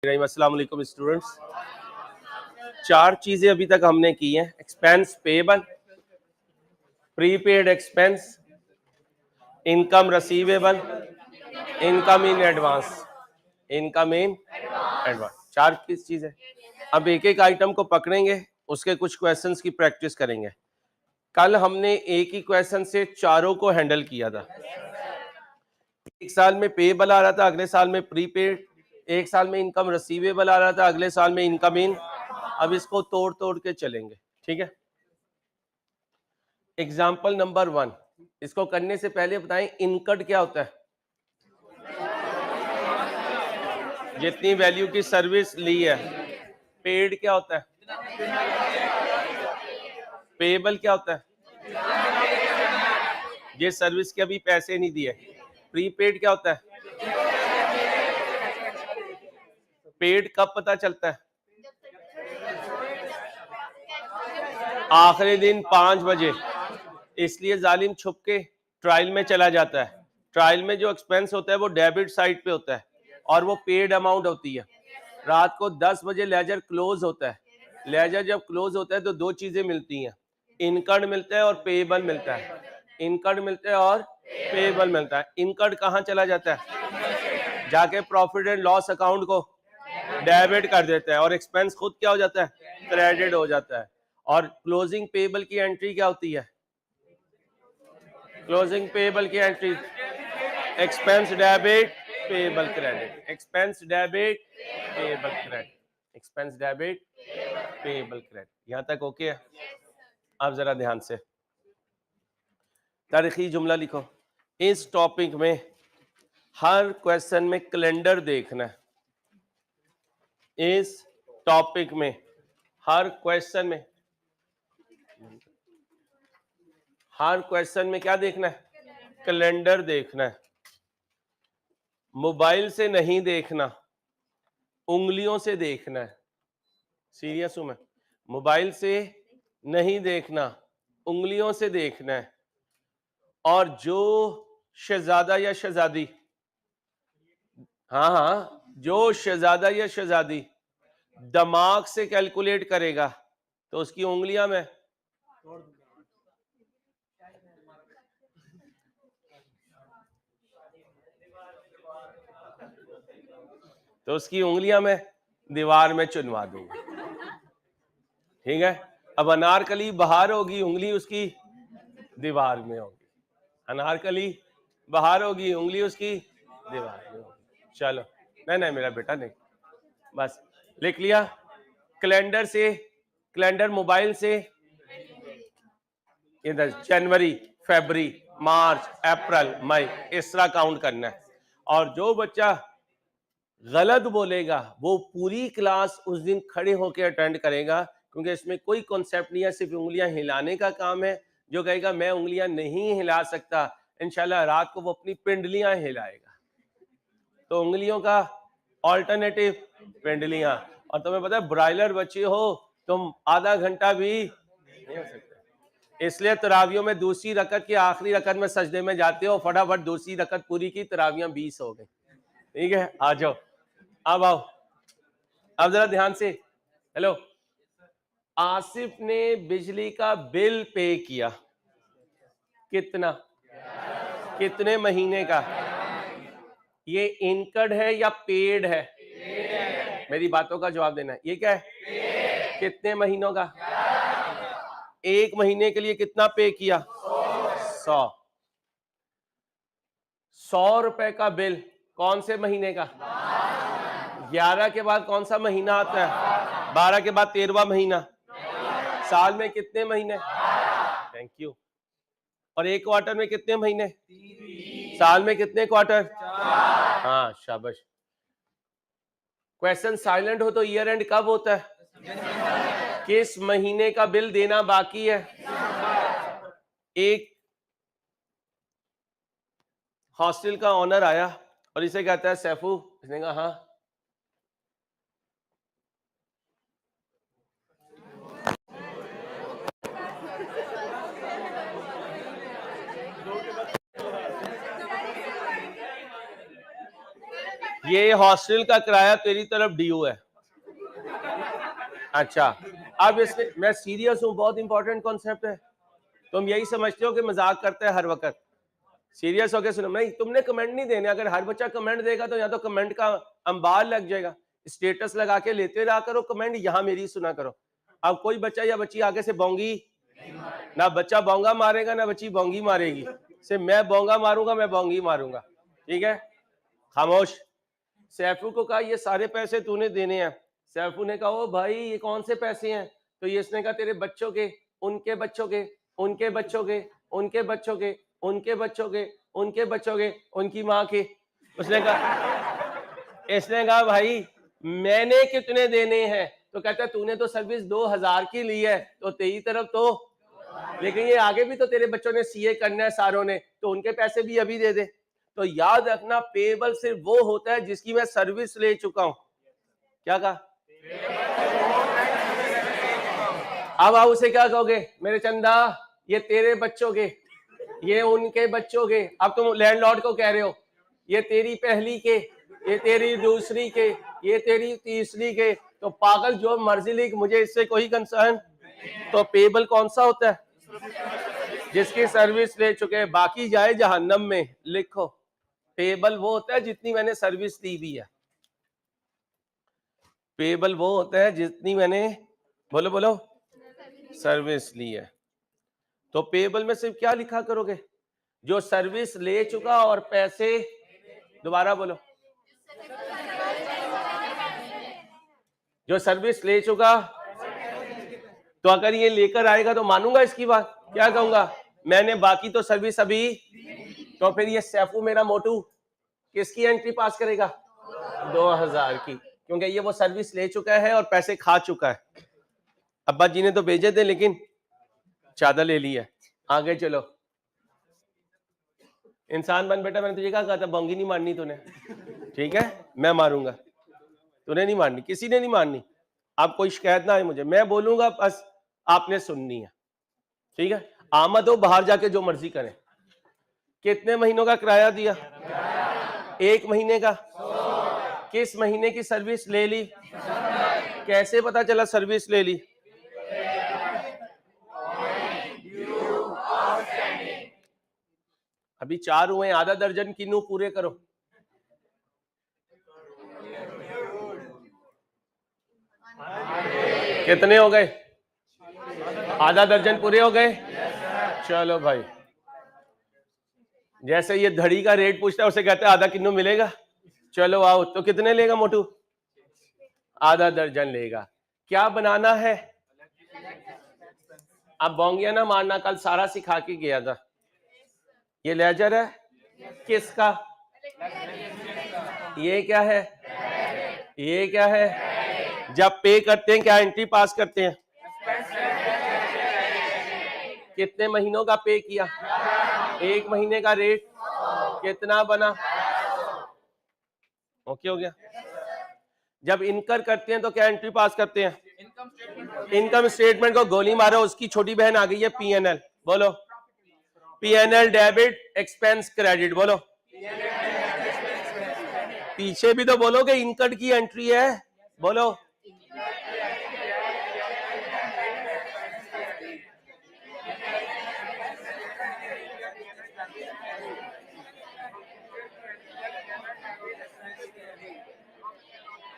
अस्सलाम वालेकुम स्टूडेंट्स। 4 चीजें अभी तक हमने की हैं: expense payable, prepaid expense, income receivable, income in advance. Income in advance 4 किस चीज है। अब एक एक आइटम को पकड़ेंगे, उसके कुछ क्वेश्चंस की प्रैक्टिस करेंगे। कल हमने एक ही क्वेश्चन से चारों को हैंडल किया था। एक साल में पेएबल आ रहा था, अगले साल में प्रीपेड, एक साल में इनकम रिसीवेबल आ रहा था, अगले साल में इनकम इन। अब इसको तोड़ तोड़ के चलेंगे, ठीक है। एग्जाम्पल नंबर 1, इसको करने से पहले बताएं इनकम क्या होता है। जितनी वैल्यू की सर्विस ली है। पेड क्या होता है। पेएबल क्या होता है, ये सर्विस के अभी पैसे नहीं दिए। प्रीपेड क्या होता है। पेड कब पता चलता है, आखिरी दिन 5 बजे। इसलिए जालिम छुप के ट्रायल में चला जाता है। ट्रायल में जो एक्सपेंस होता है वो डेबिट साइड पे होता है और वो पेड अमाउंट होती है। रात को 10 बजे लेजर क्लोज होता है। लेजर जब क्लोज होता है तो 2 चीजें मिलती हैं, इनकम मिलता है और पेएबल मिलता है। इनकम मिलता है और पेएबल मिलता है। इनकम कहाँ चला जाता है, जाके प्रॉफिट एंड लॉस अकाउंट को डेबिट कर देता है और एक्सपेंस खुद क्या हो जाता है, क्रेडिट हो जाता है। और क्लोजिंग पेएबल की एंट्री क्या होती है, क्लोजिंग पेएबल की entry expense debit payable credit, expense debit payable credit, expense debit payable credit. यहां तक ओके है। अब जरा ध्यान से तारीखी जुमला लिखो। इस टॉपिक में हर क्वेश्चन में कैलेंडर देखना है। इस टॉपिक में हर क्वेश्चन में क्या देखना है, कैलेंडर देखना है। मोबाइल से नहीं देखना, उंगलियों से देखना है। सीरियस हूं मैं। मोबाइल से नहीं देखना, उंगलियों से देखना है। और जो शहजादा या शहजादी, हाँ, जो शहजादा या शहजादी दिमाग से कैलकुलेट करेगा तो उसकी उंगलियां में, तो उसकी उंगलियां में दीवार में चुनवा दूंगा, ठीक है। अब अनारकली बाहर होगी, उंगली उसकी दीवार में होगी। अनारकली बाहर होगी, उंगली उसकी दीवार में होगी। चलो, नहीं मेरा बेटा नहीं, बस लिख लिया। कैलेंडर से, कैलेंडर मोबाइल से इधर जनवरी, फरवरी, मार्च, अप्रैल, मई, इस तरह काउंट करना है। और जो बच्चा गलत बोलेगा वो पूरी क्लास उस दिन खड़े होकर अटेंड करेगा, क्योंकि इसमें कोई कॉन्सेप्ट नहीं है, सिर्फ उंगलियां हिलाने का काम है। जो कहेगा मैं उंगलियां नहीं हिला सकता, इंशाल्लाह रात को वो अपनी पिंडलियां हिलाएगा। तो उंगलियों का ऑल्टरनेटिव पिंडलियां। और तुम्हें पता है ब्राइलर बच्चे हो तुम आधा घंटा भी नहीं हो सकते। इसलिए तरावियों में दूसरी रकत की आखिरी रकत में सजदे में जाते हो, फटाफट दूसरी रकत पूरी की, तरावियां 20 हो गई। ठीक है, आ जाओ। अब आओ, अब जरा ध्यान से। हेलो, आसिफ ने बिजली का बिल पे किया, कितना, कितने महीने का। ये इनकम है या पेड है, मेरी बातों का जवाब देना है। ये क्या है, कितने महीनों का। एक महीने के लिए कितना पे किया, 100 रुपए का बिल। कौन से महीने का, 11 के बाद कौन सा महीना आता है, 12 के बाद 13वां महीना। साल में कितने महीने, थैंक यू। और एक क्वार्टर में कितने महीने, साल में कितने क्वार्टर, हाँ शाबाश। क्वेश्चन साइलेंट हो तो ईयर एंड कब होता है, किस महीने का बिल देना बाकी है। एक हॉस्टल का ओनर आया और इसे कहता है सैफू, इसने कहा हाँ। ये हॉस्टल का किराया तेरी तरफ ड्यू है। अच्छा, अब इसमें मैं सीरियस हूँ, बहुत इंपॉर्टेंट कॉन्सेप्ट है। तुम यही समझते हो कि मजाक करते हैं हर वक्त। सीरियस होके सुनो, नहीं तुमने कमेंट नहीं देने। अगर हर बच्चा कमेंट देगा तो या तो कमेंट का अंबार लग जाएगा। स्टेटस लगा के लेते रहा करो कमेंट, यहाँ मेरी सुना करो। अब कोई बच्चा या बच्ची आगे से बोंगी ना, बच्चा बोंगा मारेगा ना बच्ची बोंगी मारेगी। से मैं बोंगा मारूंगा, मैं बोंगी मारूंगा, ठीक है? खामोश। सैफू को कहा ये सारे पैसे तूने देने हैं। सैफू ने कहा ओ भाई ये कौन से पैसे हैं? तो ये इसने कहा तेरे बच्चों के, उनके बच्चों के, उनके बच्चों के, उनके बच्चों के, उनके बच्चों के, उनके बच्चों के, उनकी माँ के। उसने कहा भाई मैंने कितने देने हैं? तो कहता है तूने तो सर्विस 2000 की ली है, तो तेरी तरफ तो, लेकिन ये आगे भी तो तेरे बच्चों ने सीए करना है सारों ने, तो उनके पैसे भी अभी दे दे। तो याद रखना पेबल सिर्फ वो होता है जिसकी मैं सर्विस ले चुका हूं। क्या कहा? अब आप उसे क्या कहोगे? मेरे चंदा ये तेरे बच्चों के, ये उनके बच्चों के। अब तुम लैंडलॉर्ड को कह रहे हो ये तेरी पहली के, ये तेरी दूसरी के, ये तेरी तीसरी के। तो पागल जो मर्जी लिख, मुझे इससे कोई कंसर्न। तो पेबल कौन सा होता है? जिसकी सर्विस ले चुके हैं, बाकी जाए जहन्नम में। लिखो पेबल वो होता है जितनी मैंने सर्विस दी भी है। पेबल वो होता है जितनी मैंने, बोलो बोलो, सर्विस ली है। तो पेबल में सिर्फ क्या लिखा करोगे? जो सर्विस ले चुका और पैसे, दोबारा बोलो, जो सर्विस ले चुका। तो अगर ये लेकर आएगा तो मानूंगा इसकी बात। क्या कहूंगा? मैंने बाकी तो सर्विस अभी। तो फिर ये सैफू मेरा मोटू किसकी एंट्री पास करेगा? 2000 की, क्योंकि ये वो सर्विस ले चुका है और पैसे खा चुका है। अब्बा जी ने तो भेजे थे लेकिन चादर ले ली है। आगे चलो। इंसान बन बेटा, मैंने तुझे क्या कहा था? बोंगी नहीं मारनी तूने, ठीक है? मैं मारूंगा, तूने नहीं मारनी, किसी ने नहीं मारनी। आप कोई शिकायत ना आए मुझे, मैं बोलूंगा बस आपने सुननी है, ठीक है? आमद हो बाहर जाके जो मर्जी करें। कितने महीनों का किराया दिया? 1 महीने का। किस महीने की सर्विस ले ली? कैसे पता चला सर्विस ले ली? अभी 4 हुए, आधा दर्जन किन्नू पूरे करो। कितने हो गए? आधा दर्जन पूरे हो गए। चलो भाई, जैसे ये धड़ी का रेट पूछता है उसे कहते हैं आधा किन्नू मिलेगा। चलो आओ। तो कितने लेगा मोटू? आधा दर्जन लेगा। क्या बनाना है? अब बोंगिया ना मारना, कल सारा सिखा के गया था। ये लेजर है किसका? ये क्या है? ये क्या है? जब पे करते हैं क्या एंट्री पास करते हैं? कितने महीनों का पे किया? 1 महीने का रेट कितना बना? ओके हो गया। जब इनकर करते हैं तो क्या एंट्री पास करते हैं? इनकम स्टेटमेंट को गोली मारो, उसकी छोटी बहन आ गई है पीएनएल। बोलो पीएनएल डेबिट एक्सपेंस क्रेडिट। बोलो पीछे भी तो बोलो कि इनकम की एंट्री है। बोलो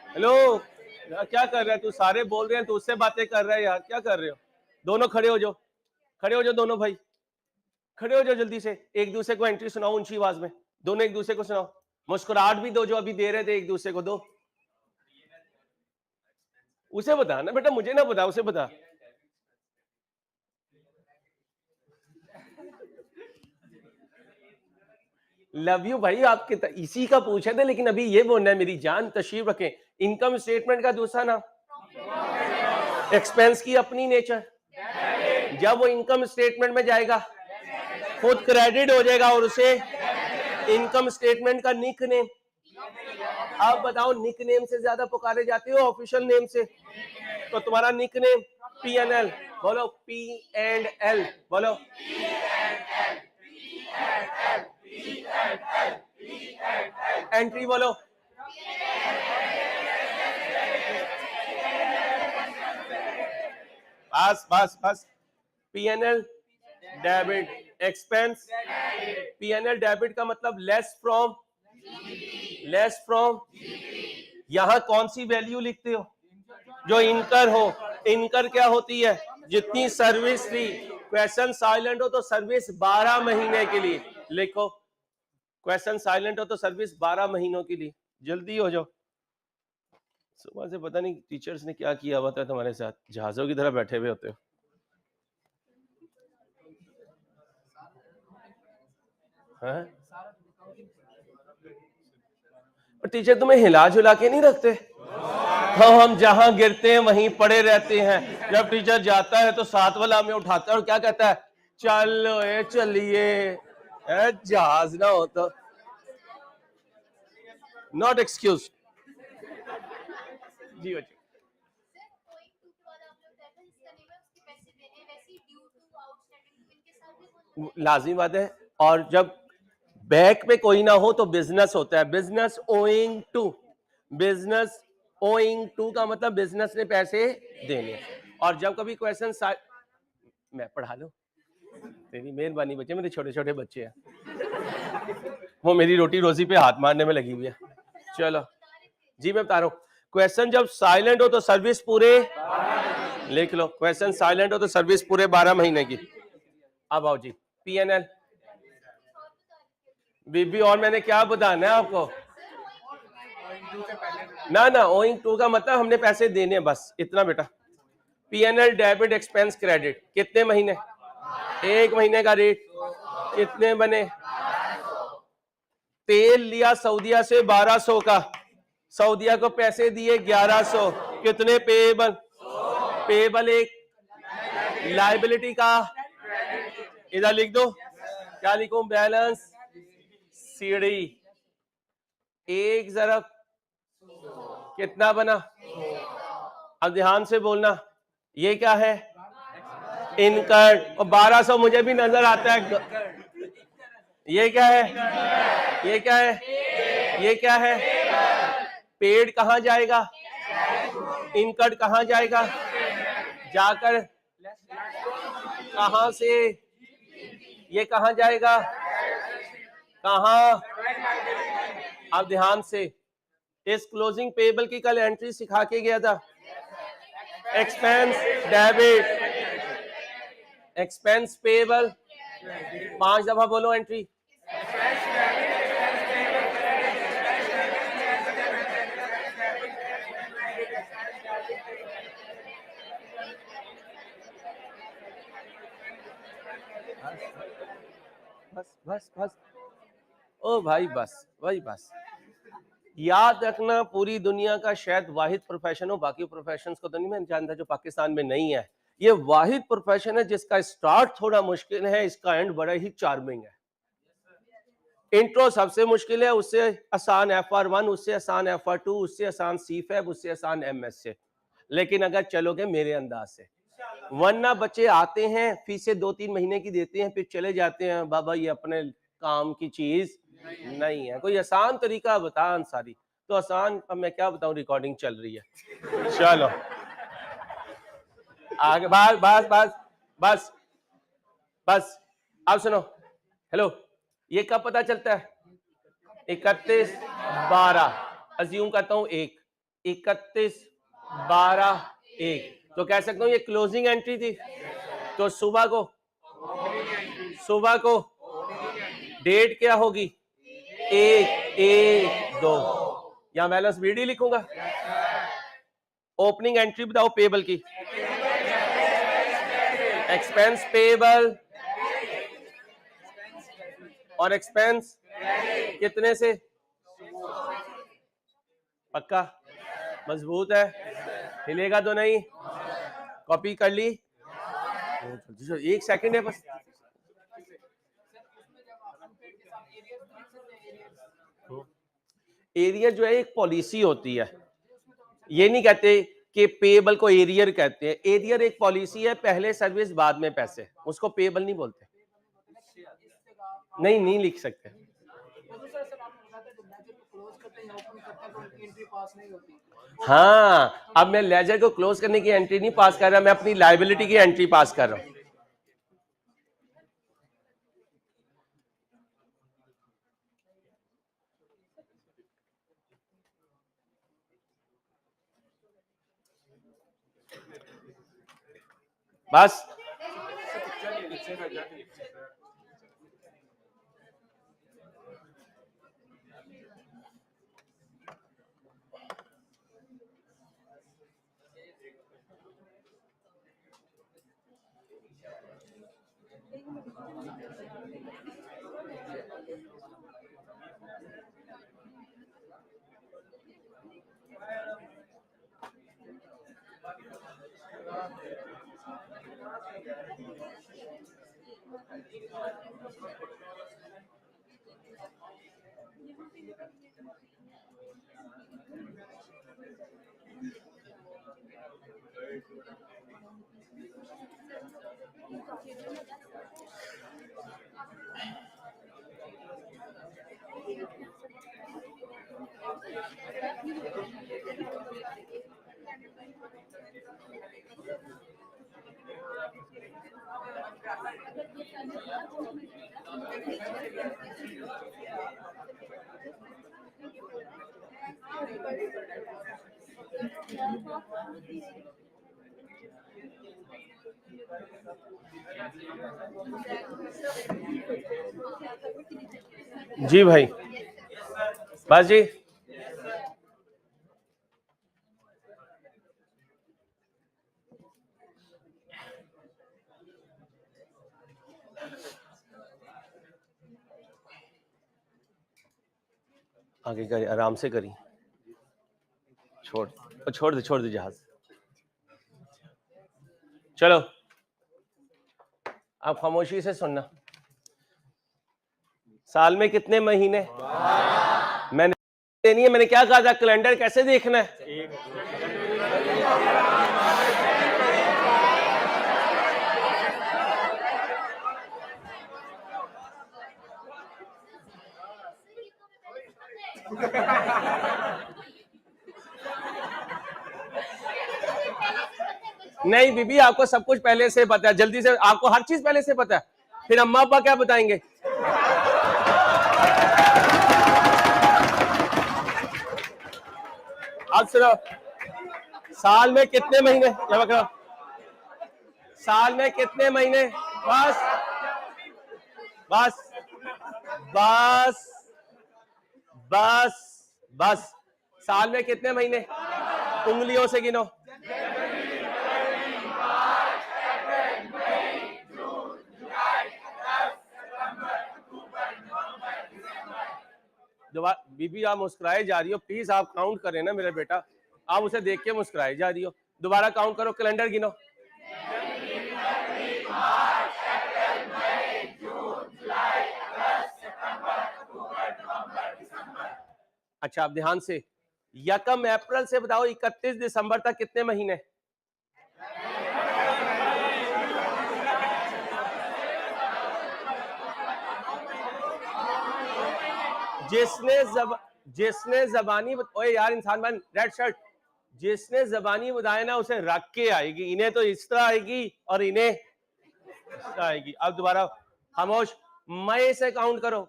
हेलो, क्या कर रहा है तू? सारे बोल रहे हैं, तू उससे बातें कर रहा है यार, क्या कर रहे हो? दोनों खड़े हो जाओ, खड़े हो जाओ दोनों भाई, खड़े हो जाओ जल्दी से। एक दूसरे को एंट्री सुनाओ ऊंची आवाज में, दोनों एक दूसरे को सुनाओ। मुस्कुराहट भी दो जो अभी दे रहे थे एक दूसरे को, दो। उसे बता ना बेटा, मुझे ना बता, उसे बता। लव यू भाई, आपके इसी का पूछे थे, लेकिन अभी ये बोलना है मेरी जान, तशरीफ रखें। इनकम स्टेटमेंट का दूसरा नाम, एक्सपेंस की अपनी नेचर। जब वो इनकम स्टेटमेंट में जाएगा खुद क्रेडिट हो जाएगा और उसे इनकम स्टेटमेंट का निक नेम। आप बताओ निक नेम से ज्यादा पुकारे जाते हो ऑफिशियल नेम से? तो तुम्हारा निक नेम पीएनएल। बोलो पी एंड एल। बोलो एंट्री। बोलो बस बस बस। PNL debit expense. PNL debit का मतलब लेस फ्रॉम, लेस फ्रॉम। यहां कौन सी वैल्यू लिखते हो? जो इनकर हो। इनकर क्या होती है? जितनी सर्विस थी। क्वेश्चन साइलेंट हो तो सर्विस 12 महीने के लिए लिखो। क्वेश्चन साइलेंट हो तो सर्विस 12 महीनों के लिए। जल्दी हो जाओ। सुबह से पता नहीं टीचर्स ने क्या किया हुआ था तुम्हारे साथ, जहाजों की तरह बैठे हुए होते हो। टीचर तुम्हें हिला झुला के नहीं रखते? हाँ, हम जहां गिरते हैं वहीं पड़े रहते हैं। जब टीचर जाता है तो साथ वाला हमें उठाता है और क्या कहता है? चलो ए चलिए, जहाज ना हो तो। Not excuse. जी बच्चे। लाजमी बात है। और जब बैक में कोई ना हो तो बिजनेस होता है। Business owing to. Business owing to का मतलब बिजनेस ने पैसे देने। और जब कभी क्वेश्चन मैं पढ़ा लो, तेरी मेहरबानी बच्चे, मेरे छोटे छोटे बच्चे हैं, वो मेरी रोटी रोजी पे हाथ मारने में लगी हुई है। चलो जी, मैं बता रहा हूं। क्वेश्चन जब साइलेंट हो तो सर्विस पूरे, लिख लो। क्वेश्चन साइलेंट हो तो सर्विस पूरे 12 महीने की। अब आओ जी, पीएनएल बीबी। और मैंने क्या बताना है आपको? ना ना, ओइंग टू का मतलब हमने पैसे देने, बस इतना बेटा। पीएनएल डेबिट एक्सपेंस क्रेडिट कितने महीने? 1 महीने का रेट कितने बने? तेल लिया सऊदिया से 1200 का, सऊदिया को पैसे दिए 1100। कितने पेएबल? पेएबल एक लाइबिलिटी का, इधर लिख दो। क्या लिखूं? Balance CD. एक ज़रब कितना बना? अब ध्यान से बोलना, ये क्या है? इनकट। और 1200 मुझे भी नजर आता है। ये क्या है? ये क्या है? ये क्या है? पेड़ कहां जाएगा? इनकट कहां जाएगा? जाकर कहां से? ये कहां जाएगा? कहां? अब ध्यान से, इस क्लोजिंग पेबल की कल एंट्री सिखा के गया था। Expense debit, expense payable. 5 दफा बोलो एंट्री। बस बस बस। ओ भाई बस, वही बस। याद रखना, पूरी दुनिया का शायद वाहिद प्रोफेशन हो, बाकी प्रोफेशंस को तो नहीं मैं जानता जो पाकिस्तान में नहीं है। ये वाहिद प्रोफेशन है जिसका स्टार्ट थोड़ा मुश्किल है, इसका एंड बड़ा ही चार्मिंग है। इंट्रो सबसे मुश्किल है, उससे आसान FR1, उससे आसान FR2, उससे आसान CFAB, उससे आसान MS से। लेकिन अगर चलोगे मेरे अंदाज से, वरना बच्चे आते हैं, फीसें 2-3 महीने की देते हैं, फिर चले जाते हैं। बाबा ये अपने काम की चीज नहीं है। कोई आसान तरीका बता अंसारी। तो आसान, अब मैं क्या बताऊं, रिकॉर्डिंग चल रही है। चलो आगे। बस बस बस बस बस। अब सुनो। हेलो, ये कब पता चलता है? 31/12। अज्यूम करता हूं 1, 31/12/1। तो कह सकता हूं ये क्लोजिंग एंट्री थी। तो सुबह को डेट क्या होगी? 1/1/2। या बैलेंस BD लिखूंगा। ओपनिंग एंट्री बताओ पेबल की। एक्सपेंस पेबल और एक्सपेंस कितने से? पक्का? मजबूत है? हिलेगा तो नहीं? कॉपी कर ली? 1 सेकंड है बस। एरियर जो है एक पॉलिसी होती है। ये नहीं कहते कि पेएबल को एरियर कहते हैं। एरियर एक पॉलिसी है, पहले सर्विस बाद में पैसे, उसको पेएबल नहीं बोलते। नहीं लिख सकते। हाँ, अब मैं लेजर को क्लोज करने की एंट्री नहीं पास कर रहा, मैं अपनी लायबिलिटी की एंट्री पास कर रहा हूं। बस जी भाई, बस जी। आगे करिए, आराम से करिए, छोड़ दे जहाज। चलो आप खामोशी से सुनना। साल में कितने महीने? मैंने देनी है, मैंने क्या कहा था, कैलेंडर कैसे देखना है? नहीं बीबी, आपको सब कुछ पहले से पता है, जल्दी से, आपको हर चीज पहले से पता है, फिर अम्मा अब्बा क्या बताएंगे? अब सुनो, साल में कितने महीने? साल में कितने महीने? बस बस बस बस बस। साल में कितने महीने? उंगलियों से गिनो। बीबी आप मुस्कुराए जा रही हो, प्लीज आप काउंट करें ना मेरा बेटा, आप उसे देख के मुस्कुराए जा रही हो। दोबारा काउंट करो, कैलेंडर गिनो। अच्छा आप ध्यान से, यकम अप्रैल से बताओ 31 दिसंबर तक कितने महीने? जिसने जबानी, ओए यार इंसान बन, रेड शर्ट, जिसने जबानी बताया ना उसे रख के आएगी। इन्हें तो इस तरह आएगी और इन्हें इस तरह आएगी। अब दोबारा खामोश, मई से काउंट करो।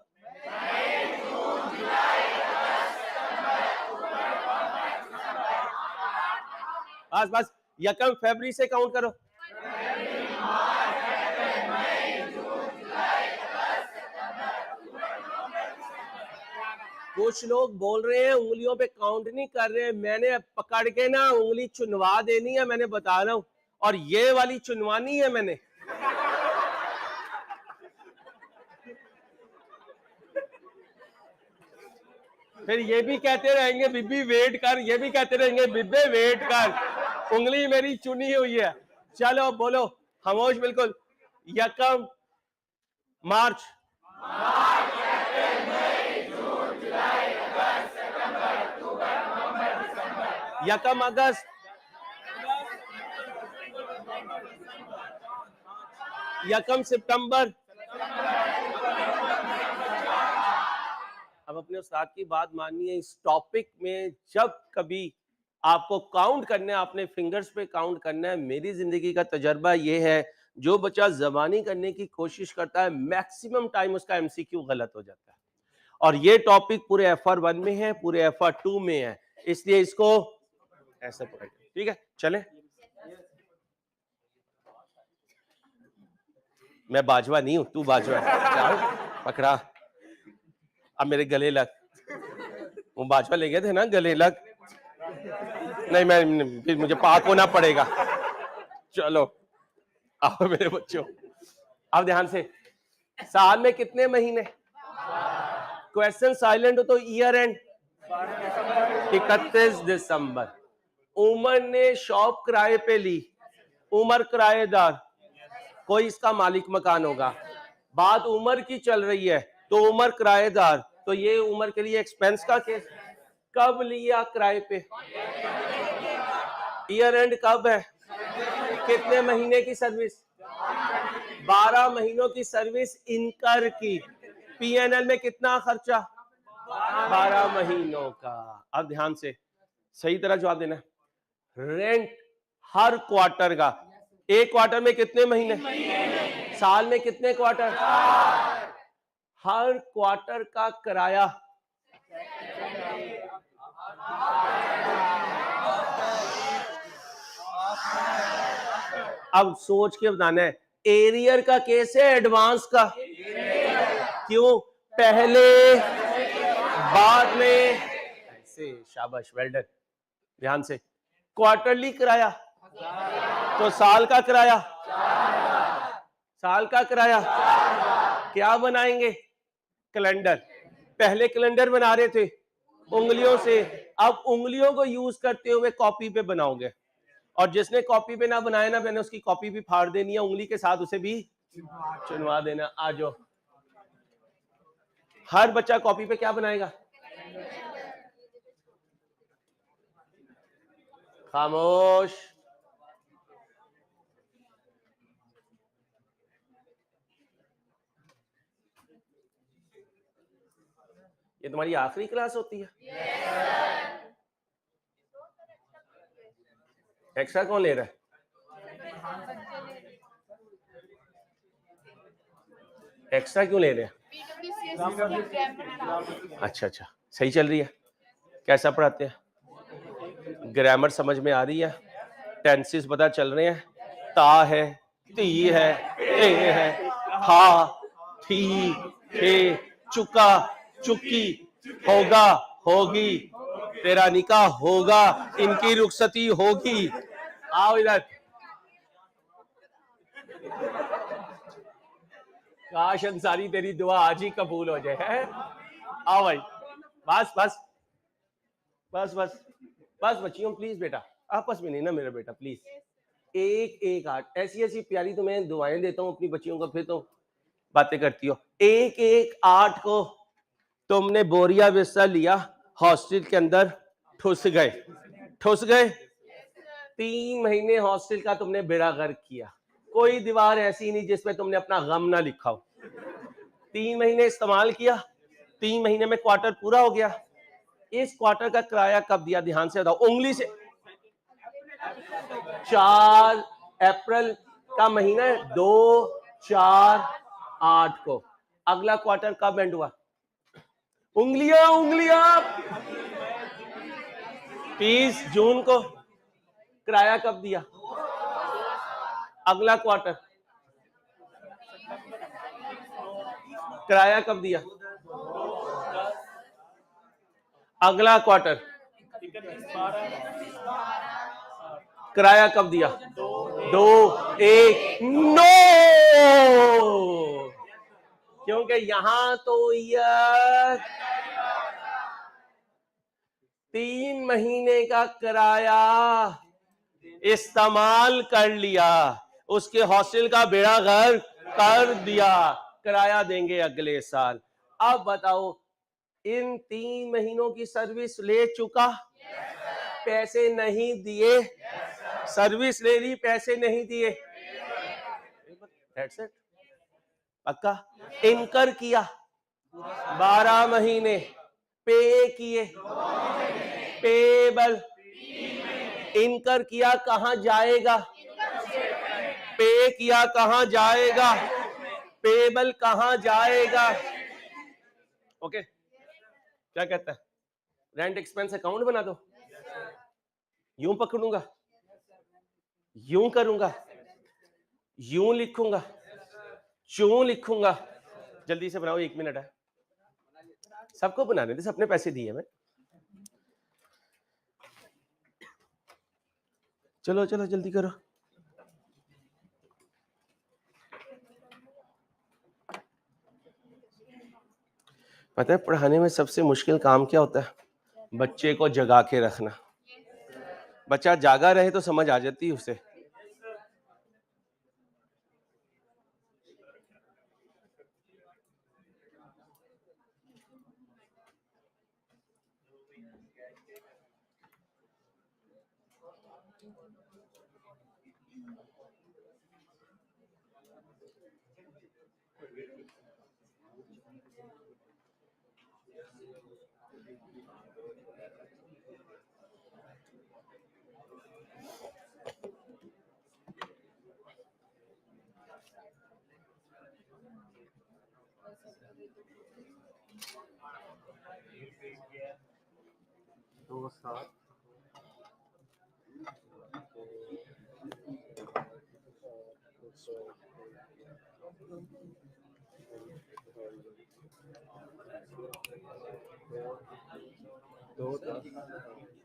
बस बस, यकम फरवरी से काउंट करो। कुछ लोग बोल रहे हैं उंगलियों पे काउंट नहीं कर रहे हैं, मैंने पकड़ के ना उंगली चुनवा देनी है, मैंने बता रहा हूं, और ये वाली चुनवानी है मैंने। फिर ये भी कहते रहेंगे बीबी वेट कर, ये भी कहते रहेंगे बीबे वेट कर, उंगली मेरी चुनी हुई है। चलो बोलो खामोश बिल्कुल। यकम मार्च, यकम अगस्त, यकम सितंबर, अब अपने उस्ताद की बात माननी है। इस टॉपिक में जब कभी आपको काउंट करना है, आपने फिंगर्स पे काउंट करना है। मेरी जिंदगी का तजर्बा ये है, जो बच्चा ज़बानी करने की कोशिश करता है मैक्सिमम टाइम उसका एमसीक्यू गलत हो जाता है। और ये टॉपिक पूरे FR1 में है, पूरे FR2 में है, इसलिए इसको ऐसे पकड़, ठीक है। चले, मैं बाजवा नहीं हूं, तू बाजवा है। पकड़ा, अब मेरे गले लग। वो बाजवा ले गए थे ना, गले लग। नहीं, मैं फिर मुझे पाक होना पड़ेगा। चलो आओ मेरे बच्चों, अब ध्यान से। साल में कितने महीने? क्वेश्चन साइलेंट हो तो ईयर एंड 31 दिसंबर। उमर ने शॉप किराए पे ली, उमर किराएदार, कोई इसका मालिक मकान होगा। बात उमर की चल रही है तो उमर किराएदार, तो ये उमर के लिए एक्सपेंस का केस। कब लिया किराए पे? ईयर एंड कब है? कितने महीने की सर्विस? 12 महीनों की सर्विस इनकर की। PNL में कितना खर्चा? 12 महीनों का। अब ध्यान से सही तरह जवाब देना। रेंट हर क्वार्टर का, एक क्वार्टर में कितने महीने? साल में कितने क्वार्टर? हर क्वार्टर का किराया। अब सोच के बताना है, एरियर का केस है एडवांस का? क्यों? पहले बाद में ऐसे। शाबाश, वेल डन। ध्यान से, क्वार्टरली किराया तो साल का किराया, साल का किराया क्या बनाएंगे? कैलेंडर। पहले कैलेंडर बना रहे थे उंगलियों से, अब उंगलियों को यूज करते हुए कॉपी पे बनाओगे। और जिसने कॉपी पे ना बनाया ना, मैंने उसकी कॉपी भी फाड़ देनी है, उंगली के साथ उसे भी चुनवा देना। आ जाओ, हर बच्चा कॉपी पे क्या बनाएगा? खामोश। ये तुम्हारी आखिरी क्लास होती है? एक्स्ट्रा कौन ले रहा है? एक्स्ट्रा क्यों ले रहे हैं? अच्छा अच्छा, सही चल रही है? कैसा पढ़ाते हैं? ग्रामर समझ में आ रही है? टेंसेस पता चल रहे हैं? ता है, ती है, ए है, हा, थी, थे, चुका, चुकी, होगा, होगी, तेरा निकाह होगा, इनकी रुखसती होगी। आओ इधर। काश अंसारी तेरी दुआ आज ही कबूल हो जाए है? आओ भाई, बस बस बस बस बस बच्चियों, प्लीज बेटा, आपस में नहीं ना मेरा बेटा, प्लीज। एक एक आठ, ऐसी ऐसी प्यारी तो मैं दुआएं देता हूँ अपनी बच्चियों को, फिर तो बातें करती हो। एक एक आठ को तुमने बोरिया बिस्तर लिया, हॉस्टल के अंदर ठुस गए, ठुस गए। 3 महीने हॉस्टल का तुमने बेड़ा गर्क किया, कोई दीवार ऐसी नहीं जिसमें तुमने अपना गम ना लिखा हो। 3 महीने इस्तेमाल किया, 3 महीने में क्वार्टर पूरा हो गया। इस क्वार्टर का किराया कब दिया? ध्यान से बताओ, उंगली से। 4 अप्रैल का महीना है, 2, 4, 8 को। अगला क्वार्टर कब एंड हुआ? उंगलियां उंगलियां। 30 जून को। किराया कब दिया? अगला क्वार्टर किराया कब दिया? अगला क्वार्टर किराया कब दिया? 2, 1, नो। क्योंकि यहां तो यार 3 महीने का किराया इस्तेमाल कर लिया, उसके हॉस्टल का बेड़ा गर्क कर दिया, किराया देंगे अगले साल। अब बताओ, इन 3 महीनों की सर्विस ले चुका, पैसे नहीं दिए, सर्विस ले ली, पैसे नहीं दिए, That's it. पक्का? इनकर किया, 12 महीने, पे किए, पेबल, इनकर किया कहां जाएगा, पे किया कहां जाएगा, पेबल कहां जाएगा। ओके, क्या कहता है, रेंट एक्सपेंस अकाउंट बना दो, यूं पकड़ूंगा, यूं करूंगा, यूं लिखूंगा, यूं लिखूंगा। जल्दी से बनाओ, 1 मिनट है, सबको बनाने दे, सबने पैसे दिए मैं। चलो चलो जल्दी करो। पता है पढ़ाने में सबसे मुश्किल काम क्या होता है, बच्चे को जगा के रखना। बच्चा जागा रहे तो समझ आ जाती है उसे।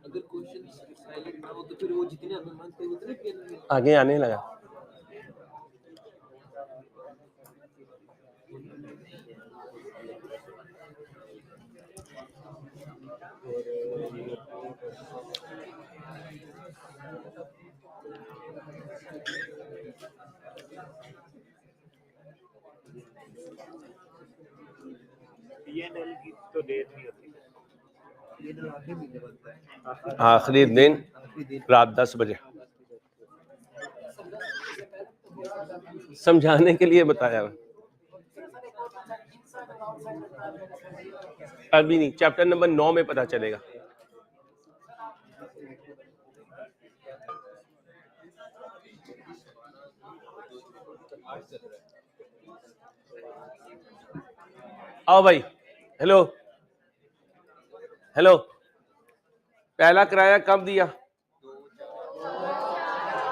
अगर क्वेश्चन साइलेंट ना हो तो फिर वो जितने हमें मानते हैं उतने पेन आगे आने लगा। पीएनएल की तो डेट नहीं होती, पीएनएल आखिरी महीने बनता है, आखिरी दिन रात 10 बजे। समझाने के लिए बताया मैं, अभी नहीं, चैप्टर नंबर 9 में पता चलेगा। आओ भाई, हेलो हेलो, पहला किराया कब दिया,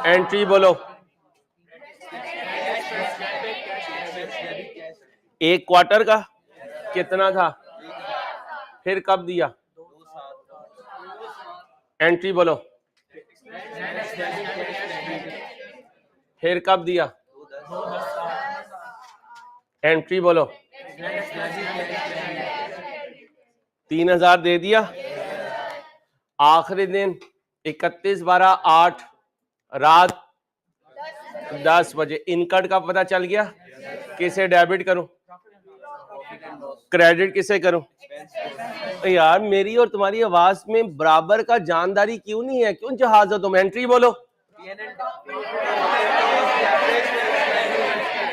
एंट्री बोलो। 1 क्वार्टर का कितना था, फिर कब दिया, एंट्री बोलो, फिर कब दिया, एंट्री बोलो। 3000 दे दिया, आखिरी दिन 31/12/8 रात 10 बजे इनकट का पता चल गया। किसे डेबिट करूं, क्रेडिट किसे करूं? यार मेरी और तुम्हारी आवाज में बराबर का जानदारी क्यों नहीं है, क्यों जहाज हो तुम? एंट्री बोलो,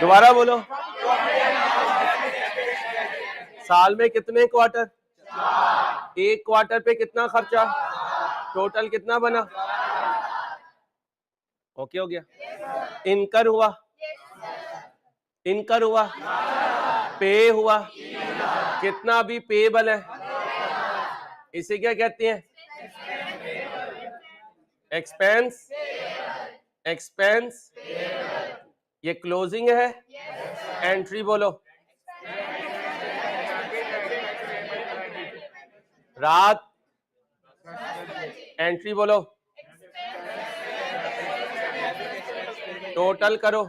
दोबारा बोलो। साल में कितने क्वार्टर, 1 क्वार्टर पे कितना खर्चा, टोटल कितना बना? ओके हो गया। इनकर हुआ, इनकर हुआ, पे हुआ, कितना भी पेबल है, इसे क्या कहते हैं, एक्सपेंस। एक्सपेंस ये क्लोजिंग है, एंट्री बोलो। रात, एंट्री बोलो। टोटल करो,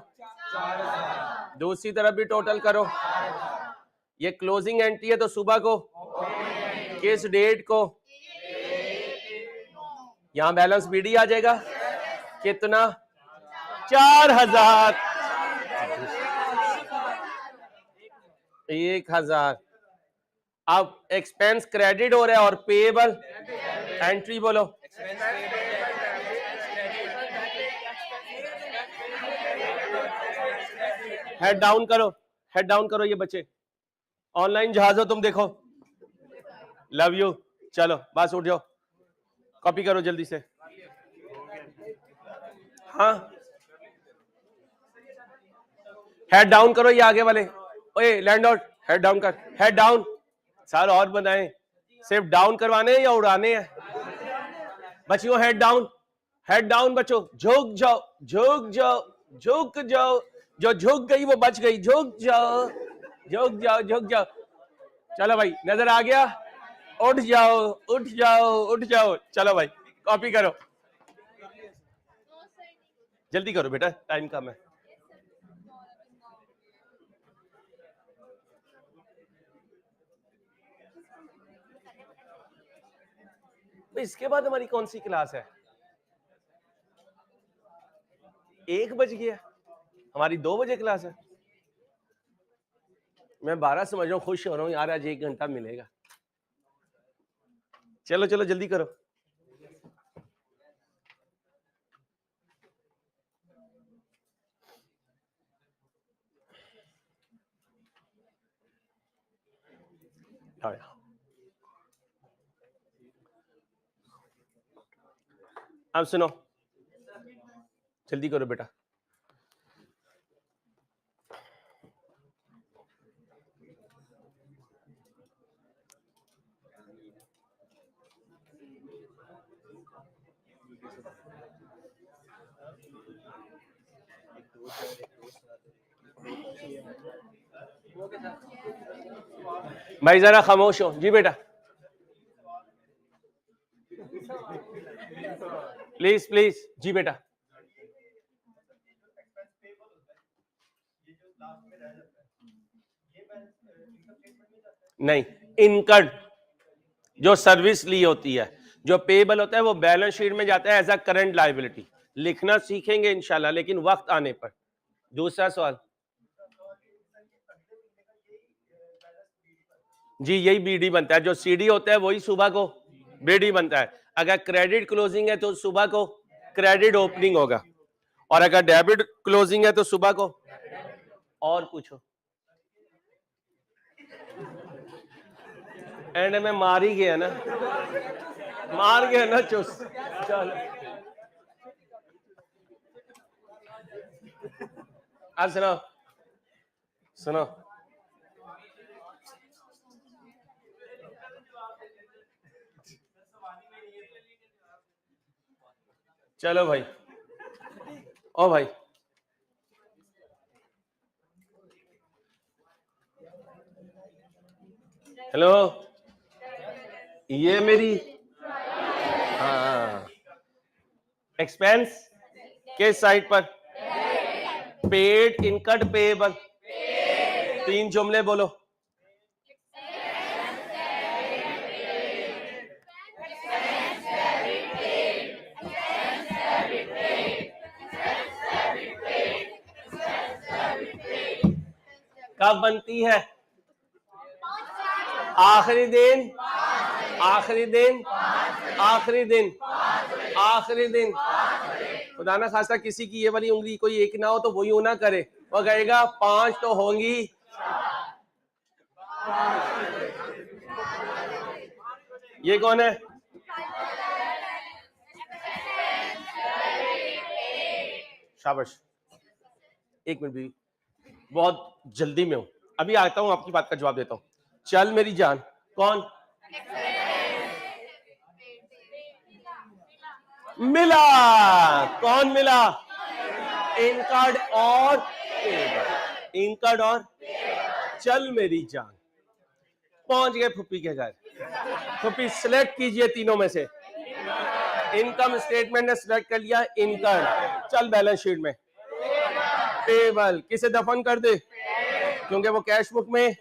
दूसरी तरफ भी टोटल करो। ये क्लोजिंग एंट्री है तो सुबह को, किस डेट को, यहां बैलेंस बीडी आ जाएगा, कितना, 4000, 1000। अब एक्सपेंस क्रेडिट हो रहा है और पेएबल, एंट्री बोलो। हेड डाउन करो, हेड डाउन करो ये बच्चे, ऑनलाइन जहाज हो तुम, देखो। Love you. चलो बस उठ जाओ, कॉपी करो जल्दी से। हाँ, हेड डाउन करो, ये आगे वाले। ओए लैंड आउट, हेड डाउन कर, हेड डाउन। सर और बनाए, सिर्फ डाउन करवाने हैं या उड़ाने हैं? बच्चियों हेड डाउन बच्चों, झुक जाओ, झुक जाओ, झुक जाओ। जो झुक गई वो बच गई, झुक जाओ, झुक जाओ, झुक जाओ। चलो भाई, नजर आ गया? उठ जाओ, उठ जाओ, उठ जाओ। चलो भाई, कॉपी करो, जल्दी करो बेटा, टाइम कम है। इसके बाद हमारी कौन सी क्लास है? 1 बज गया, हमारी 2 बजे क्लास है। मैं 12 समझ रहा हूँ, खुश हो रहा हूँ यार, आज 1 घंटा मिलेगा। चलो चलो जल्दी करो। अब सुनो, जल्दी करो बेटा। भाई जरा खामोश हो जी बेटा, प्लीज प्लीज जी बेटा। नहीं, इनकम जो सर्विस ली होती है, जो पेबल होता है, वो बैलेंस शीट में जाता है एज अ करंट लायबिलिटी। लिखना सीखेंगे इंशाल्लाह, लेकिन वक्त आने पर। दूसरा सवाल जी, यही बीडी बनता है। जो सीडी होता है वही सुबह को बीडी बनता है। अगर क्रेडिट क्लोजिंग है तो सुबह को क्रेडिट ओपनिंग होगा, और अगर डेबिट क्लोजिंग है तो सुबह को। और पूछो, एंड में मार ही गया ना, मार गया ना चुस। चलो अब सुनो, सुनो, चलो भाई, ओ भाई, हेलो, ये मेरी हाँ, एक्सपेंस किस साइड पर? Paid, इनकट, payable. 3 जुमले बोलो। कब बनती है? आखिरी दिन, आखिरी दिन, आखिरी दिन, आखिरी दिन। खुदा ना खास्ता किसी की ये वाली उंगली कोई एक ना हो तो वो यूं ना करे, वो कहेगा 5 तो होंगी। ये कौन है? शाबाश। 1 मिनट भी, बहुत जल्दी में हूं, अभी आता हूं, आपकी बात का जवाब देता हूं। चल मेरी जान, कौन मिला? कौन मिला? इनकड और पेबल, इनकड और। चल मेरी जान, पहुंच गए फुप्पी के घर। फुप्पी सिलेक्ट कीजिए तीनों में से। इनकम स्टेटमेंट ने सिलेक्ट कर लिया इनकम, चल बैलेंस शीट में पेबल। किसे दफन कर दे क्योंकि वो कैश बुक में।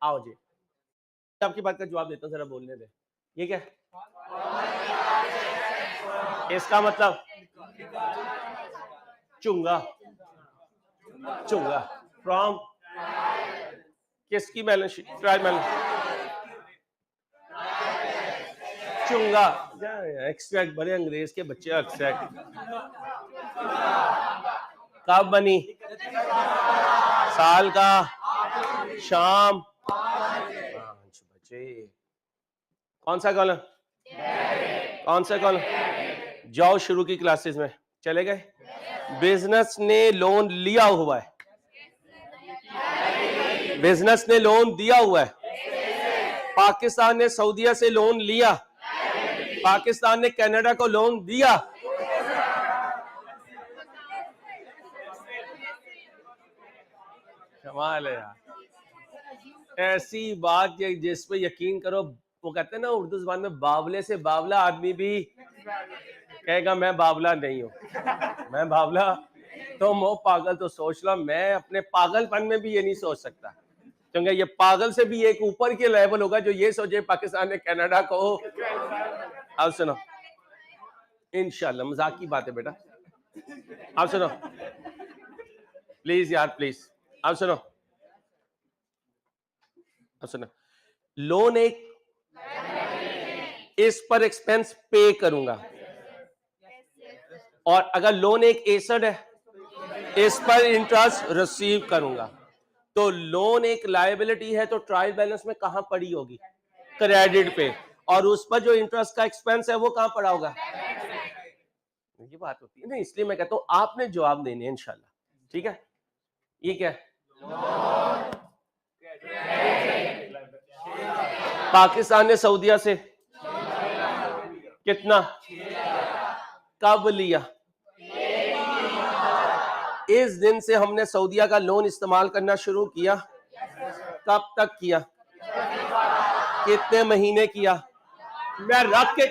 आओ जी, आपकी बात का जवाब देता हूं, जरा बोलने दे। ये क्या? इसका मतलब चुंगा, चुंगा। फ्रॉम किसकी बैलेंस शीट? Trial balance. चुंगा, एक्सट्रैक्ट। बड़े अंग्रेज के बच्चे, एक्सट्रैक्ट। कब बनी? साल का शाम 5 बजे। कौन सा कॉलम? कौन सा कॉलम? जाओ शुरू की क्लासेस में चले गए। बिजनेस ने लोन लिया हुआ है, बिजनेस ने लोन दिया हुआ है। पाकिस्तान ने सऊदीया से लोन लिया, पाकिस्तान ने कनाडा को लोन दिया। कमाल है यार, ऐसी बात जिस पे यकीन करो, वो कहते हैं ना उर्दू जुबान में, बावले से बावला आदमी भी कहेगा मैं बावला नहीं हूं। मैं बावला तो मो पागल तो सोच लो, मैं अपने पागलपन में भी ये नहीं सोच सकता, क्योंकि ये पागल से भी एक ऊपर के लेवल होगा जो ये सोचे पाकिस्तान ने कनाडा को। अब सुनो, इंशाल्लाह मजाक की बात है बेटा। अब सुनो प्लीज यार प्लीज, अब सुनो, अब सुनो। लोन एक, इस पर एक्सपेंस पे करूंगा, और अगर लोन एक एसेट है, इस पर इंटरेस्ट रिसीव करूंगा। तो लोन एक लायबिलिटी है, तो ट्रायल बैलेंस में कहां पड़ी होगी? क्रेडिट पे। और उस पर जो इंटरेस्ट का एक्सपेंस है वो कहां पड़ा होगा? ये बात होती है ना, इसलिए मैं कहता हूं आपने जवाब देने इंशाल्लाह। ठीक है, ये क्या है? पाकिस्तान ने सऊदीया से कितना, कब लिया? इस दिन से हमने सऊदीया का लोन इस्तेमाल करना शुरू किया। कब तक किया? कितने महीने किया? मैं रख के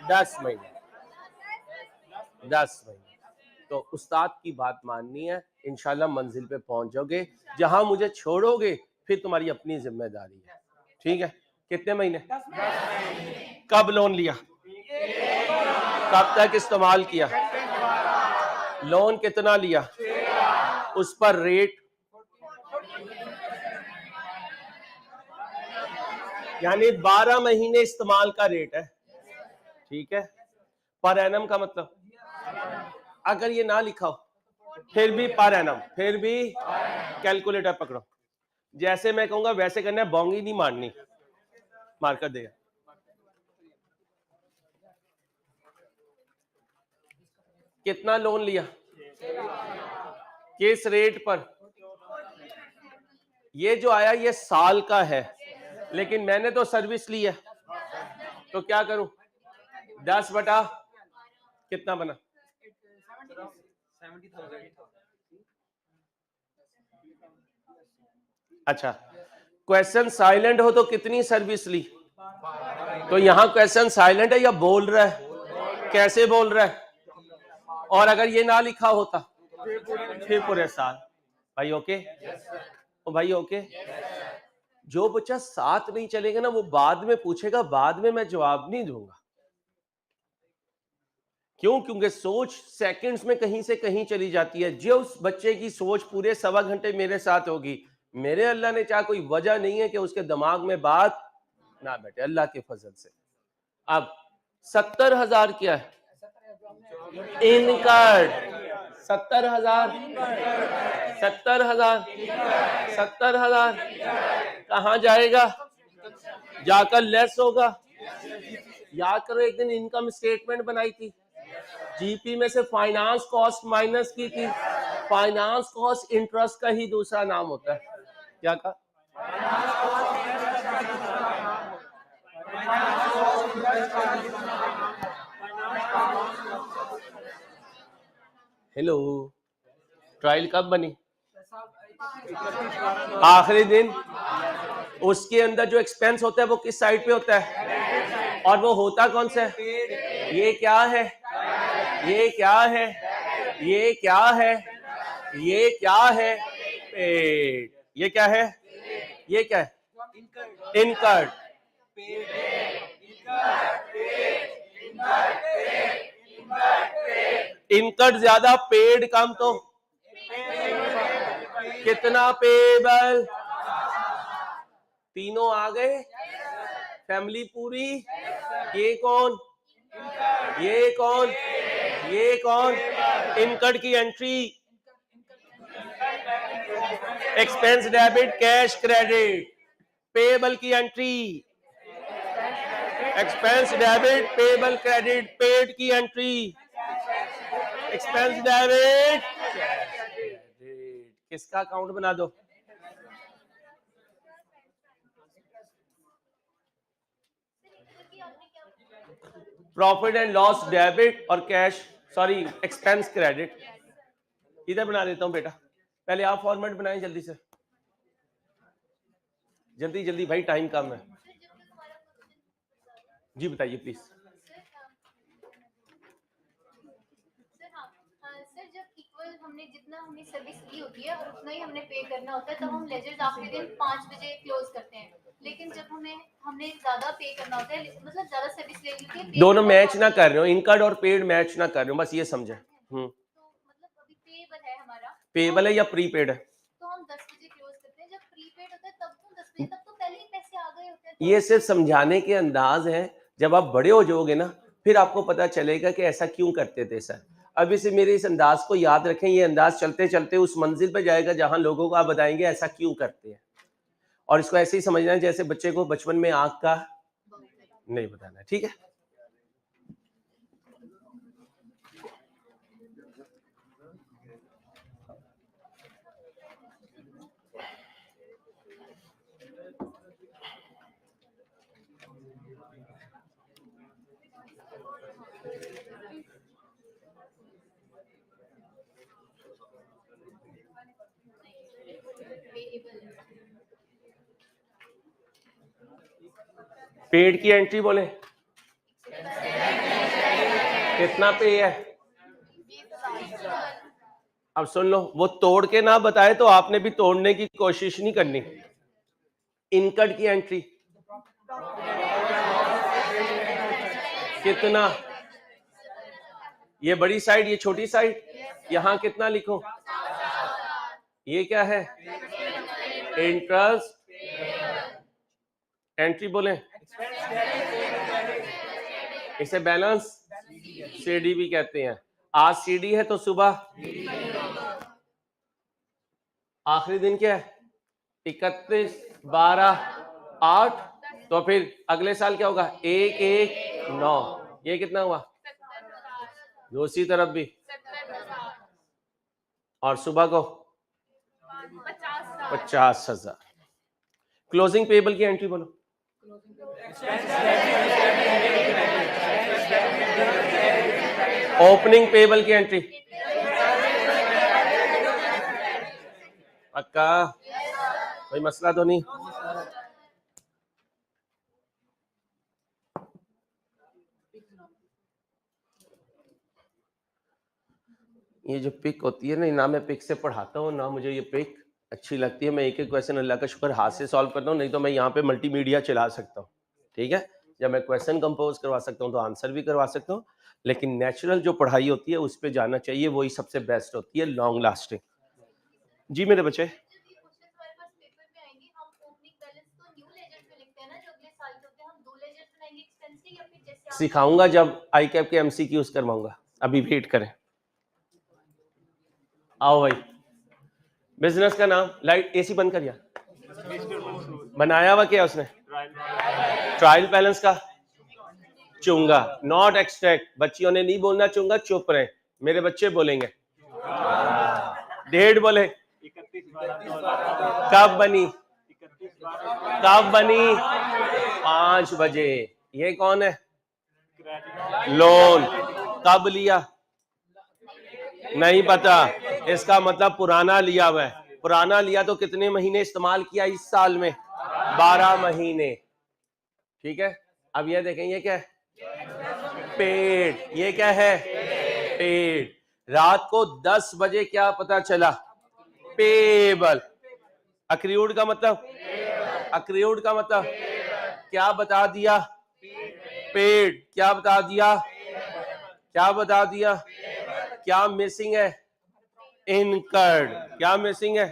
10 महीने, 10 महीने। तो उस्ताद की बात माननी है, इंशाल्लाह मंजिल पे पहुंच जाओगे। जहां मुझे छोड़ोगे फिर तुम्हारी अपनी जिम्मेदारी है। ठीक है, कितने महीने? 10 महीने। कब लोन लिया? कब तक इस्तेमाल किया? लोन कितना लिया? उस पर रेट, यानी 12 महीने इस्तेमाल का रेट है। ठीक है, पर एनम का मतलब, अगर ये ना लिखा हो फिर भी पर एनम, फिर भी कैलकुलेटर पकड़ो, जैसे मैं कहूंगा वैसे करना है, बोंगी नहीं मारनी, मार्कर देगा। कितना लोन लिया, किस रेट पर? ये जो आया ये साल का है, लेकिन मैंने तो सर्विस ली है, तो क्या करूं? 10 बटा कितना बना? 70,000। अच्छा, क्वेश्चन साइलेंट हो तो कितनी सर्विस ली? तो यहां क्वेश्चन साइलेंट है या बोल रहा है? कैसे बोल रहा है? और अगर ये ना लिखा होता फिर पूरे साल। भाई ओके? ओ भाई ओके? जो बच्चा साथ नहीं चलेगा ना वो बाद में पूछेगा, बाद में मैं जवाब नहीं दूंगा। क्यों? क्योंकि सोच सेकंड्स में कहीं से कहीं चली जाती है। जो उस बच्चे की सोच पूरे 1.25 घंटे मेरे साथ होगी, मेरे अल्लाह ने चाहा, कोई वजह नहीं है कि उसके दिमाग में बात ना बैठे, अल्लाह के फजल से। अब 70,000 क्या है? इनकर्ड। 70,000, 70,000, 70,000 कहां जाएगा? जाकर लेस होगा। याद करो एक दिन इनकम स्टेटमेंट बनाई थी, जीपी में से फाइनेंस कॉस्ट माइनस की थी। फाइनेंस कॉस्ट इंटरेस्ट का ही दूसरा नाम होता है। क्या कहा? हेलो, ट्रायल कब बनी? आखिरी दिन। उसके अंदर जो एक्सपेंस होता है वो किस साइड पे होता है? और वो होता कौन सा है? ये क्या है? ये क्या है? ये क्या है? ये क्या है? पेड। ये क्या है? ये क्या है? इनकर्ड। इनकर्ड ज्यादा, पेड कम, तो कितना पेबल? तीनों आ गए, फैमिली पूरी। ये कौन? ये कौन? ये कौन? इनकट की entry, expense debit, cash credit. Payable की entry, expense debit, payable credit. Paid की एंट्री, एक्सपेंस डेबिट, क्रेडिट। किसका अकाउंट बना दो? प्रॉफिट एंड लॉस डेबिट और कैश, सॉरी एक्सपेंस क्रेडिट। इधर बना देता हूं बेटा, पहले आप फॉर्मेट बनाएं जल्दी से, जल्दी जल्दी भाई, टाइम कम है। जी बताइए प्लीज। सर जब इक्वल हमने जितना हमने सर्विस ली होती है और उतना ही हमने पे करना होता है, तब हम लेजर्स आखिरी दिन 5 बजे क्लोज करते हैं। लेकिन जब हमने ज्यादा पे करना होता है, मतलब ज्यादा सर्विस ले ली होती है, दोनों मैच ना कर रहे हो, इनकट और पेड मैच ना कर रहे हो, बस ये समझे। तो मतलब अभी पेबल है हमारा, पेबल है या प्रीपेड है? तो हम 10 बजे क्लोज करते हैं। जब प्रीपेड होता है तब तो 10 बजे तक तो पहले ही पैसे आ गए होते हैं। ये सिर्फ समझाने के अंदाज है, जब आप बड़े हो जाओगे ना फिर आपको पता चलेगा कि ऐसा क्यों करते थे सर। अभी से मेरे इस अंदाज को याद रखें, ये अंदाज चलते चलते उस मंजिल पे जाएगा जहां लोगों को आप बताएंगे ऐसा क्यों करते हैं। और इसको ऐसे ही समझना है जैसे बच्चे को बचपन में आंख का नहीं बताना, ठीक है? पेड की एंट्री बोले, कितना पे है? अब सुन लो, वो तोड़ के ना बताए तो आपने भी तोड़ने की कोशिश नहीं करनी। इनकट की एंट्री कितना? ये बड़ी साइड, ये छोटी साइड, यहां कितना लिखो? ये क्या है? इंटरेस्ट। एंट्री बोले, इसे बैलेंस सीडी भी कहते हैं। आज सीडी है तो सुबह आखिरी दिन क्या है? 31, 12, 8, तो फिर अगले साल क्या होगा? 1, 1, 9। ये कितना हुआ? दूसरी तरफ भी, और सुबह को 50,000। क्लोजिंग पेबल की एंट्री बोलो। ओपनिंग पेबल की एंट्री पक्का? कोई मसला तो नहीं? ये जो पिक होती है ना मैं पिक से पढ़ाता हूँ ना, मुझे ये पिक अच्छी लगती है। मैं एक एक क्वेश्चन अल्लाह का शुक्र हाथ से सॉल्व करता हूँ, नहीं तो मैं यहाँ पे मल्टीमीडिया चला सकता हूँ, ठीक है? जब मैं क्वेश्चन कंपोज करवा सकता हूँ तो आंसर भी करवा सकता हूँ, लेकिन नेचुरल जो पढ़ाई होती है उस पर जाना चाहिए, वही सबसे बेस्ट होती है, लॉन्ग लास्टिंग। जी मेरे बच्चे, सिखाऊंगा जब आई कैप के एमसीक्यूज करवाऊंगा, अभी वेट करें। आओ भाई, बिजनेस का नाम, लाइट एसी बंद कर यार। बनाया हुआ क्या उसने? ट्रायल बैलेंस का चुंगा, नॉट एक्सट्रैक्ट। बच्चियों ने नहीं बोलना चुंगा, चुप रहे, मेरे बच्चे बोलेंगे। डेट बोले, कब बनी? कब बनी? 5 बजे। ये कौन है? लोन। कब लिया? नहीं पता, इसका मतलब पुराना लिया हुआ है। पुराना लिया तो कितने महीने इस्तेमाल किया इस साल में? 12 महीने, ठीक है? अब ये देखें, ये क्या है? पेड। ये क्या है? पेड। रात को 10 बजे क्या पता चला? पेबल। अक्रियूड का मतलब, अक्रियूड का मतलब क्या बता दिया? पेड। क्या बता दिया? क्या बता दिया? क्या मिसिंग है? इनकर्ड। क्या मिसिंग है?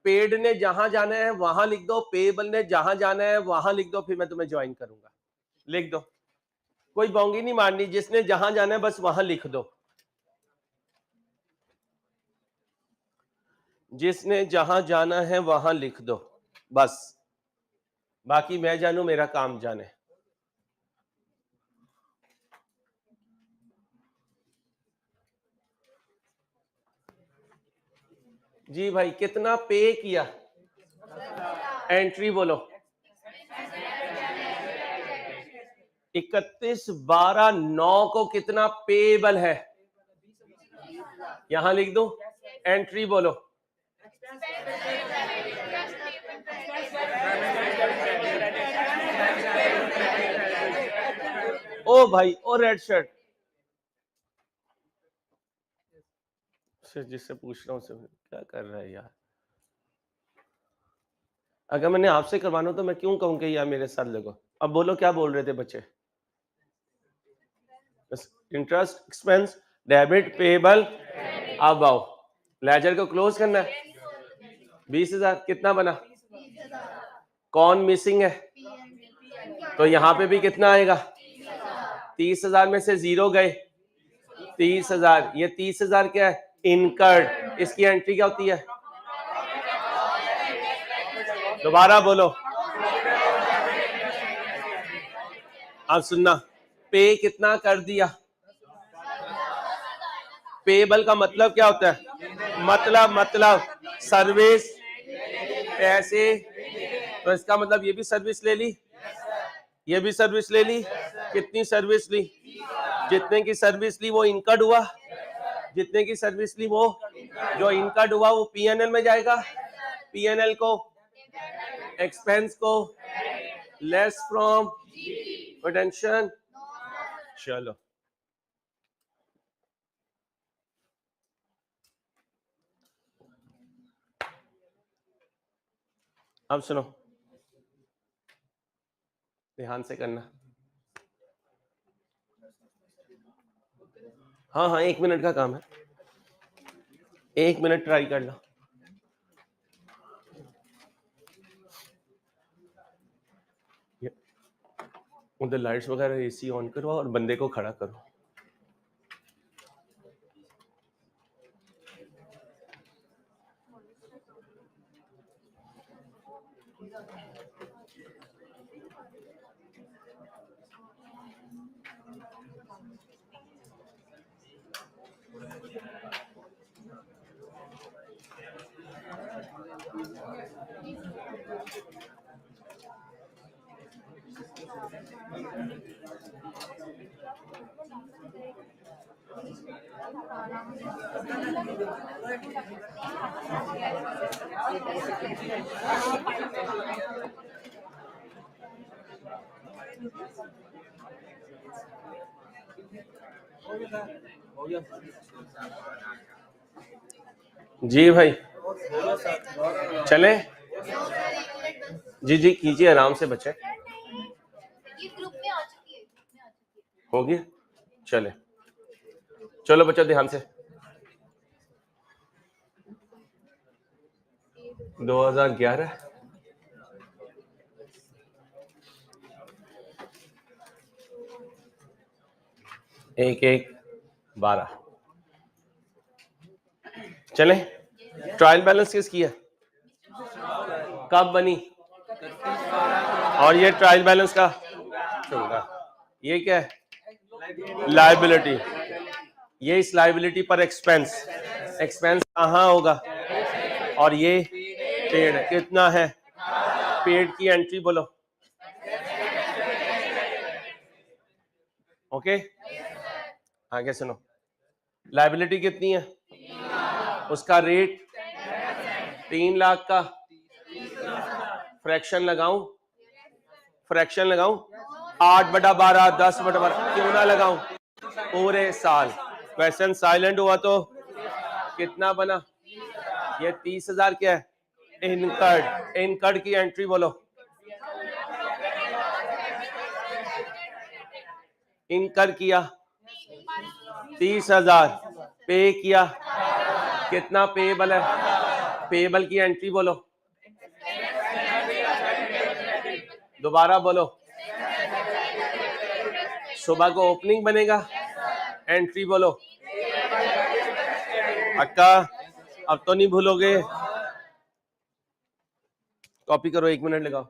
पेड ने जहां जाना है वहां लिख दो, पेबल ने जहां जाना है वहां लिख दो, फिर मैं तुम्हें ज्वाइन करूंगा। लिख दो। कोई बोंगी नहीं मारनी, जिसने जहां जाना है बस वहां लिख दो, जिसने जहां जाना है वहां लिख दो बस, बाकी मैं जानू मेरा काम जाने। जी भाई कितना पे किया, एंट्री बोलो। 31/12/9 को कितना पेबल है, यहां लिख दो। एंट्री बोलो। ओ भाई, ओ रेड शर्ट से जिससे पूछ रहा हूँ, क्या कर रहा है यार। अगर मैंने आपसे करवाना तो मैं क्यों कहूँ कि यार मेरे साथ लगो। अब बोलो क्या बोल रहे थे बच्चे। Interest, expense, debit, payable. अब आओ, लेजर को क्लोज करना है। 20,000 कितना बना, कौन मिसिंग है, तो यहाँ पे भी कितना आएगा, 30,000 में से 0 गए, 30,000। ये 30,000 क्या है, इनकर्ड। इसकी एंट्री क्या होती है, दोबारा बोलो। अब सुनना, पे कितना कर दिया। पेबल का मतलब क्या होता है, मतलब सर्विस, पैसे। तो इसका मतलब ये भी सर्विस ले ली, ये भी सर्विस ले ली। कितनी सर्विस ली, जितने की सर्विस ली वो इनकर्ड हुआ, जितने की सर्विस ली वो जो इनकर्ड हुआ वो पीएनएल में जाएगा। पीएनएल को, एक्सपेंस को लेस फ्रॉम पोटेंशियल। चलो अब सुनो, ध्यान से करना। हाँ हाँ 1 मिनट का काम है, 1 मिनट ट्राई कर लो। उधर लाइट्स वगैरह एसी ऑन करो और बंदे को खड़ा करो। जी भाई चले, जी जी कीजिए आराम से बच्चे। ये ग्रुप में आ चुकी है, हो गया, चले चलो बच्चों ध्यान से। 2011 1/1/12 चले। ट्रायल बैलेंस किसकी है, कब बनी, और ये ट्रायल बैलेंस का होगा। ये क्या है, लायबिलिटी। ये इस लायबिलिटी पर एक्सपेंस, एक्सपेंस कहाँ होगा, और ये पेड कितना है, पेड की एंट्री बोलो। ओके आगे सुनो, लायबिलिटी कितनी है, उसका रेट 3 लाख का। फ्रैक्शन लगाऊं, फ्रैक्शन लगाऊं 8/12, 10/12, क्यों ना लगाऊं, पूरे साल। क्वेश्चन साइलेंट हुआ तो कितना बना, ये 30,000 क्या है, इनकर्ड। इनकर्ड की एंट्री बोलो। इनकर किया 30,000, पे किया कितना, पेबल है, पेबल की एंट्री बोलो, दोबारा बोलो। सुबह को ओपनिंग बनेगा, एंट्री बोलो पक्का, अब तो नहीं भूलोगे। कॉपी करो, 1 मिनट लगाओ।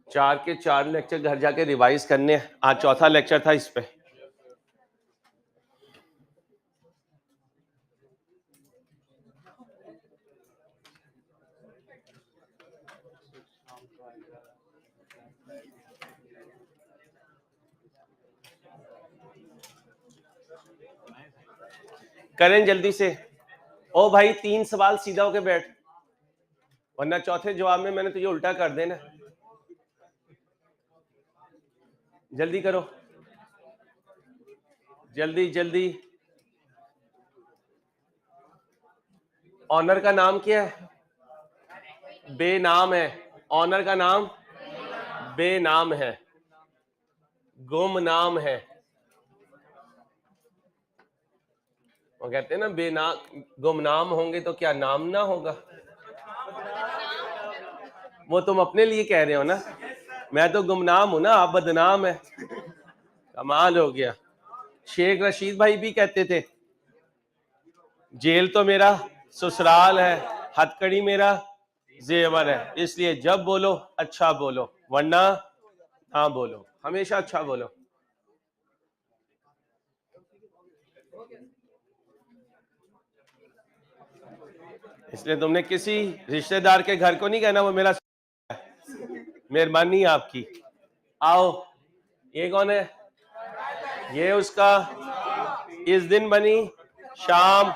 चार के 4 लेक्चर घर जाके रिवाइज करने हैं। आज चौथा लेक्चर था इस पे। करें जल्दी से। ओ भाई 3 सवाल सीधा होके बैठ, वरना चौथे जवाब में मैंने तुझे उल्टा कर देना। जल्दी करो, जल्दी जल्दी। ऑनर का नाम क्या है? बेनाम है। ऑनर का नाम बेनाम है, गुमनाम है। वो कहते हैं ना बेनाम गुमनाम होंगे तो क्या नाम ना होगा? वो तुम अपने लिए कह रहे हो ना, मैं तो गुमनाम हूं ना, आप बदनाम है। कमाल हो गया। शेख रशीद भाई भी कहते थे जेल तो मेरा ससुराल है, हथकड़ी मेरा जेवर है, इसलिए जब बोलो अच्छा बोलो, वरना ना बोलो, हमेशा अच्छा बोलो। इसलिए तुमने किसी रिश्तेदार के घर को नहीं कहना वो मेरा मेहरबानी आपकी। आओ, ये कौन है? ये उसका इस दिन बनी शाम।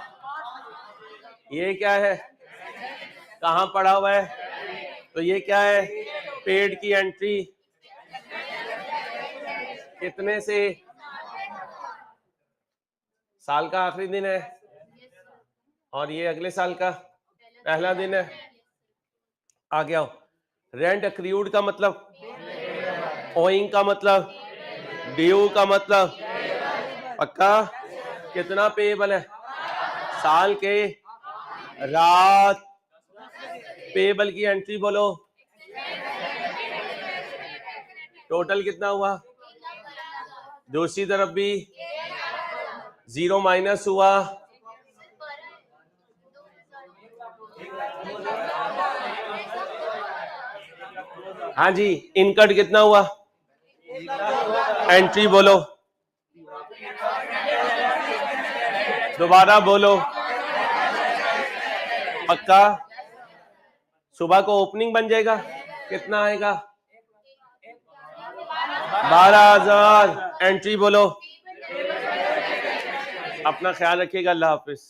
ये क्या है? कहां पड़ा हुआ है? तो ये क्या है? पेड की एंट्री। कितने से? साल का आखिरी दिन है, और ये अगले साल का पहला दिन है। आगे आओ। रेंट अक्रूड का मतलब, ओइंग का मतलब, ड्यू का मतलब, पक्का। कितना पेएबल है? साल के रात। पेएबल की एंट्री बोलो, टोटल कितना हुआ? दूसरी तरफ भी 0 माइनस हुआ, हाँ जी। इनकट कितना हुआ? एंट्री बोलो, दोबारा बोलो, पक्का। सुबह को ओपनिंग बन जाएगा, कितना आएगा? 12,000। एंट्री बोलो। अपना ख्याल रखिएगा, अल्लाह हाफिज।